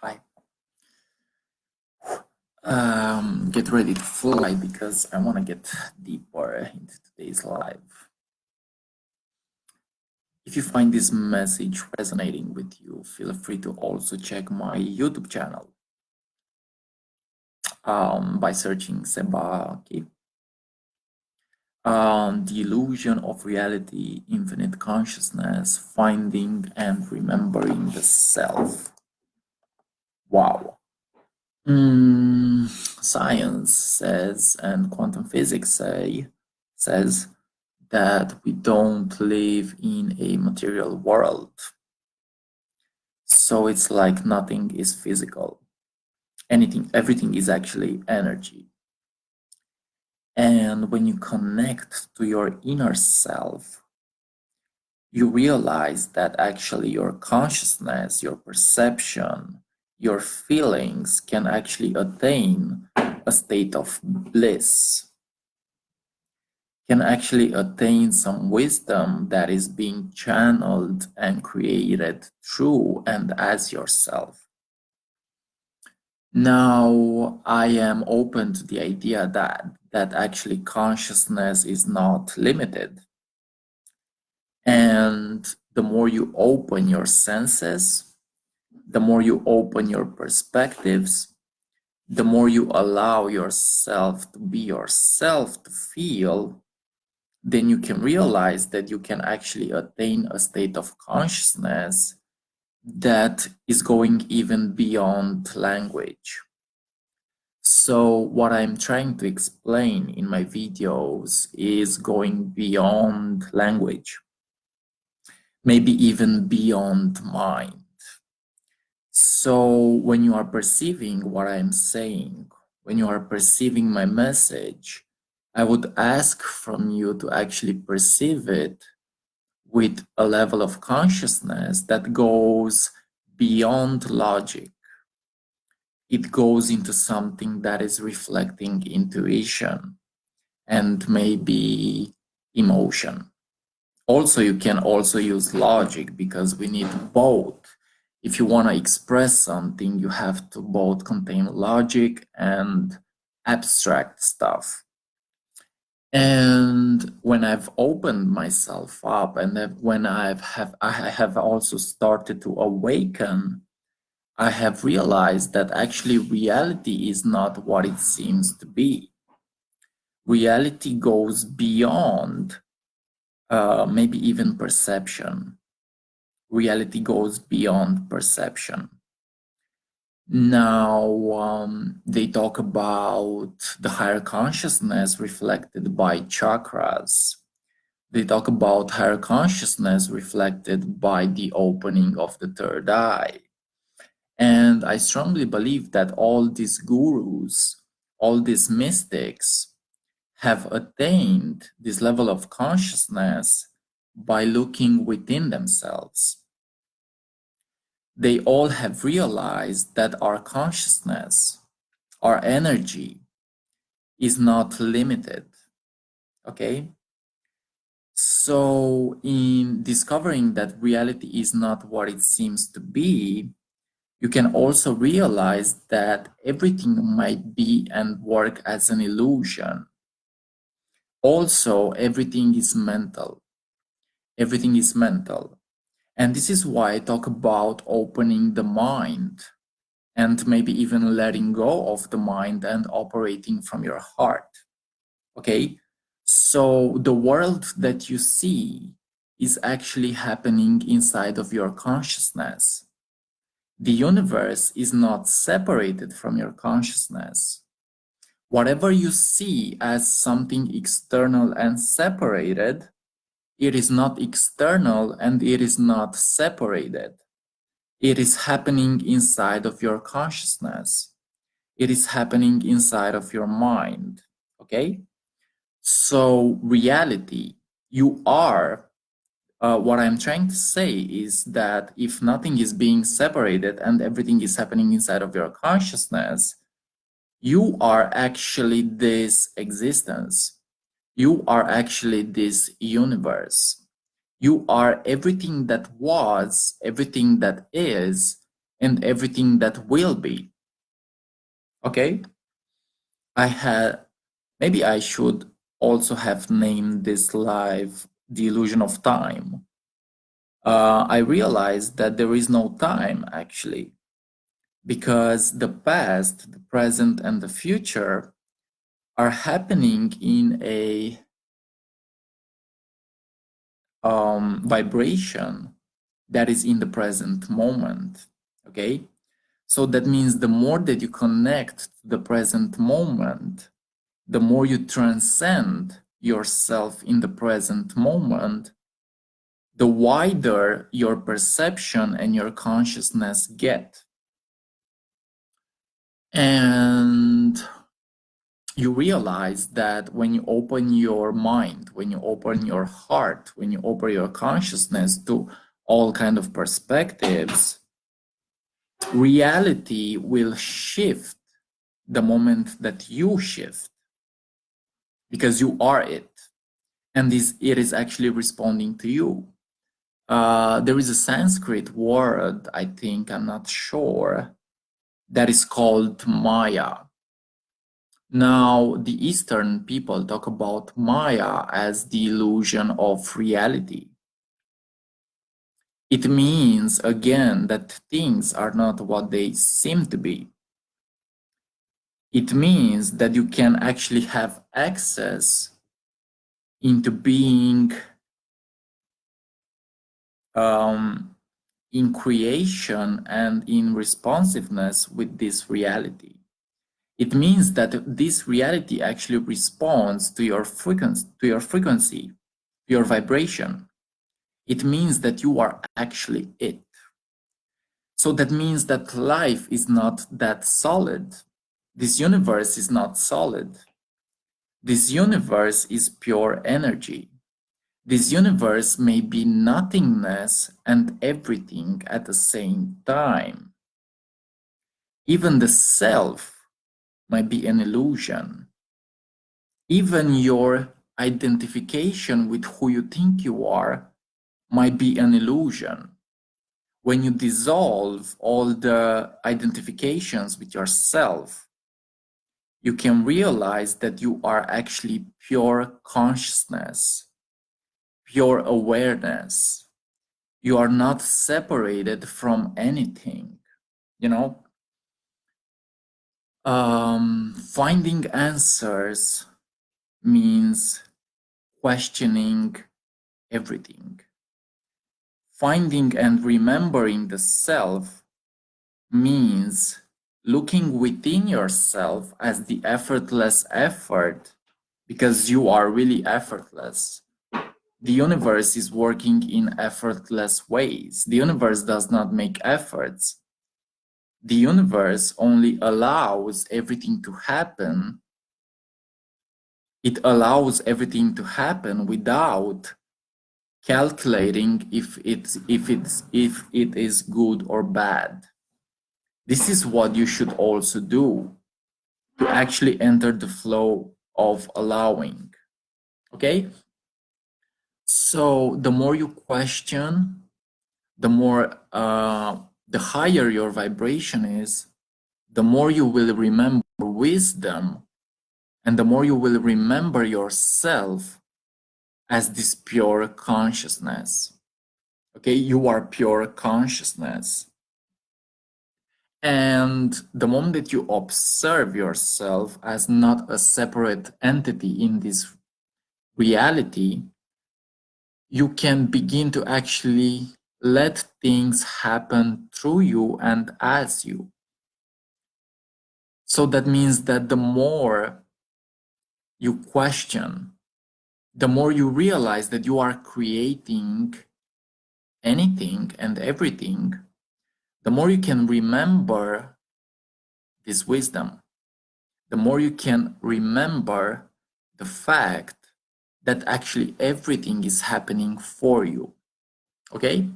Hi. Get ready to fly because I want to get deeper into today's live. If you find this message resonating with you, feel free to also check my YouTube channel by searching Sebaki. The illusion of reality, infinite consciousness, finding and remembering the self. Wow. Science says, and quantum physics says that we don't live in a material world. So it's like nothing is physical. Everything is actually energy. And when you connect to your inner self, you realize that actually your consciousness, your perception, your feelings can actually attain a state of bliss, can actually attain some wisdom that is being channeled and created through and as yourself. Now, I am open to the idea that actually consciousness is not limited. And the more you open your senses, the more you open your perspectives, the more you allow yourself to be yourself, to feel, then you can realize that you can actually attain a state of consciousness that is going even beyond language. So what I'm trying to explain in my videos is going beyond language, maybe even beyond mind. So when you are perceiving what I'm saying, when you are perceiving my message, I would ask from you to actually perceive it with a level of consciousness that goes beyond logic. It goes into something that is reflecting intuition and maybe emotion. Also, you can also use logic because we need both. If you want to express something, you have to both contain logic and abstract stuff. And when I've opened myself up and when I have also started to awaken, I have realized that actually reality is not what it seems to be. Reality goes beyond maybe even perception. Reality goes beyond perception. Now, they talk about the higher consciousness reflected by chakras. They talk about higher consciousness reflected by the opening of the third eye. And I strongly believe that all these gurus, all these mystics have attained this level of consciousness by looking within themselves. They all have realized that our consciousness, our energy, is not limited. Okay? So, in discovering that reality is not what it seems to be, you can also realize that everything might be and work as an illusion. Also, everything is mental. Everything is mental. And this is why I talk about opening the mind and maybe even letting go of the mind and operating from your heart. Okay? So the world that you see is actually happening inside of your consciousness. The universe is not separated from your consciousness. Whatever you see as something external and separated, it is not external and it is not separated. It is happening inside of your consciousness. It is happening inside of your mind. Okay? So, reality, you are. What I'm trying to say is that if nothing is being separated and everything is happening inside of your consciousness, you are actually this existence. You are actually this universe. You are everything that was, everything that is, and everything that will be. Okay? Maybe I should also have named this live The Illusion of Time. I realized that there is no time actually, because the past, the present, and the future are happening in a vibration that is in the present moment. Okay? So that means the more that you connect to the present moment, the more you transcend yourself in the present moment, the wider your perception and your consciousness get. And you realize that when you open your mind, when you open your heart, when you open your consciousness to all kind of perspectives, reality will shift the moment that you shift, because you are it, and it is actually responding to you. There is a Sanskrit word, I think, I'm not sure, that is called Maya. Now, the Eastern people talk about Maya as the illusion of reality. It means, again, that things are not what they seem to be. It means that you can actually have access into being in creation and in responsiveness with this reality. It means that this reality actually responds to your frequency, your vibration. It means that you are actually it. So that means that life is not that solid. This universe is not solid. This universe is pure energy. This universe may be nothingness and everything at the same time. Even the self might be an illusion. Even your identification with who you think you are might be an illusion. When you dissolve all the identifications with yourself, you can realize that you are actually pure consciousness, pure awareness. You are not separated from anything, you know? Finding answers means questioning everything. Finding and remembering the self means looking within yourself as the effortless effort, because you are really effortless. The universe is working in effortless ways. The universe does not make efforts. The universe only allows everything to happen. It allows everything to happen without calculating if it is good or bad. This is what you should also do to actually enter the flow of allowing. Okay? So the more you question, the more the higher your vibration is, the more you will remember wisdom, and the more you will remember yourself as this pure consciousness. Okay, you are pure consciousness. And the moment that you observe yourself as not a separate entity in this reality, you can begin to actually let things happen through you and as you. So that means that the more you question, the more you realize that you are creating anything and everything, the more you can remember this wisdom, the more you can remember the fact that actually everything is happening for you. Okay?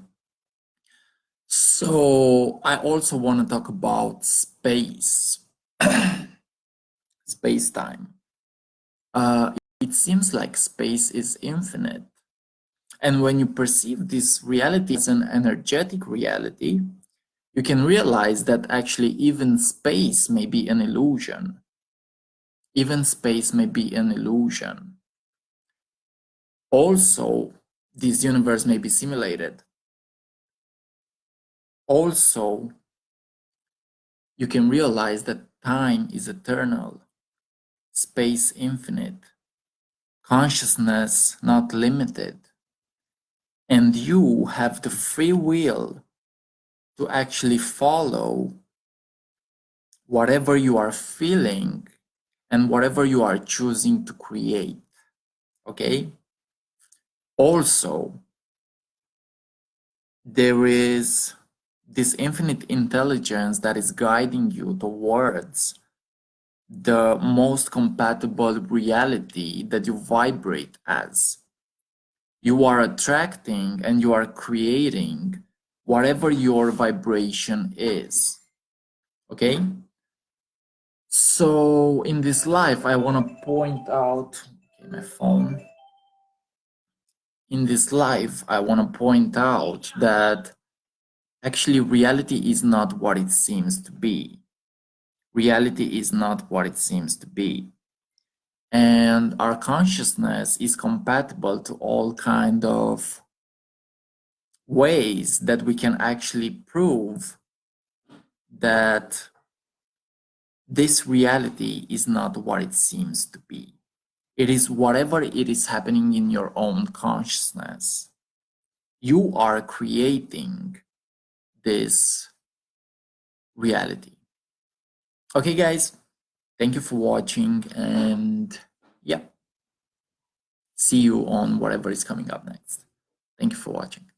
So I also want to talk about space, space-time. It seems like space is infinite. And when you perceive this reality as an energetic reality, you can realize that actually even space may be an illusion. Even space may be an illusion. Also, this universe may be simulated. Also, you can realize that time is eternal, space infinite, consciousness not limited, and you have the free will to actually follow whatever you are feeling and whatever you are choosing to create. Okay? Also, there is this infinite intelligence that is guiding you towards the most compatible reality that you vibrate as. You are attracting and you are creating whatever your vibration is. Okay? So in this life, I want to point out, okay, my phone. In this life, I want to point out that actually reality is not what it seems to be. Reality is not what it seems to be. And our consciousness is compatible to all kind of ways that we can actually prove that this reality is not what it seems to be. It is whatever it is happening in your own consciousness. You are creating this reality. Okay, guys, thank you for watching, and yeah, see you on whatever is coming up next. Thank you for watching.